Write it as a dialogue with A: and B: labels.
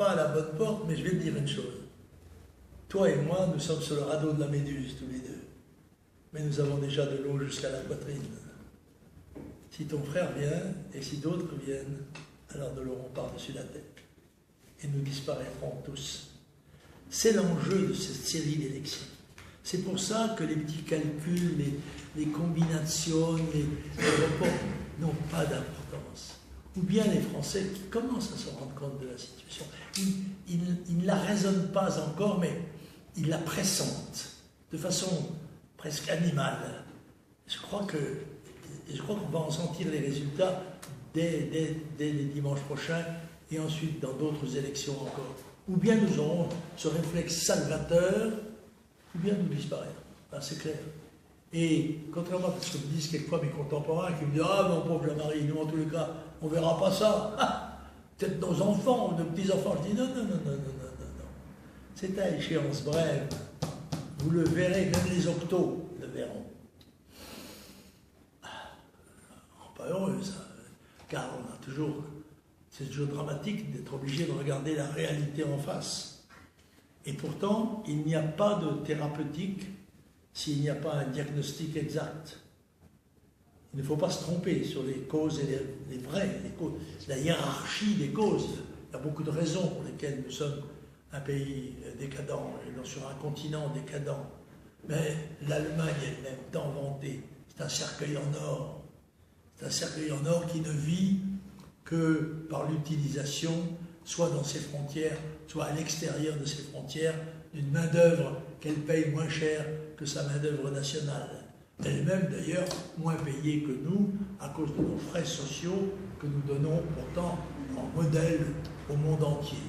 A: pas à la bonne porte, mais je vais te dire une chose. Toi et moi, nous sommes sur le radeau de la Méduse, tous les deux. Mais nous avons déjà de l'eau jusqu'à la poitrine. Si ton frère vient, et si d'autres viennent, alors nous l'aurons par-dessus la tête. Et nous disparaîtrons tous. C'est l'enjeu de cette série d'élections. C'est pour ça que les petits calculs, les combinations, les reports n'ont pas d'importance. Ou bien les Français qui commencent à se rendre compte de la situation. Ils ne la raisonnent pas encore, mais ils la pressentent de façon presque animale. Je crois qu'on va en sentir les résultats dès les dimanches prochains et ensuite dans d'autres élections encore. Ou bien nous aurons ce réflexe salvateur, ou bien nous disparaîtrons. C'est clair. Et contrairement à ce que me disent quelquefois mes contemporains qui me disent « Ah, mon pauvre Jean-Marie, nous en tous les cas, on ne verra pas ça. Ah, peut-être nos enfants ou nos petits-enfants. » Je dis « Non. C'est à échéance brève. Vous le verrez, même les octos le verront. » Pas heureux, ça. Car c'est toujours dramatique d'être obligé de regarder la réalité en face. Et pourtant, il n'y a pas de thérapeutique s'il n'y a pas un diagnostic exact. Il ne faut pas se tromper sur les causes et les vraies, les causes, la hiérarchie des causes. Il y a beaucoup de raisons pour lesquelles nous sommes un pays décadent, et sur un continent décadent. Mais l'Allemagne elle-même, tant vantée, c'est un cercueil en or. C'est un cercueil en or qui ne vit que par l'utilisation, soit dans ses frontières, soit à l'extérieur de ses frontières, d'une main-d'œuvre qu'elle paye moins cher que sa main-d'œuvre nationale. Elle-même, d'ailleurs, moins payée que nous, à cause de nos frais sociaux que nous donnons pourtant en modèle au monde entier.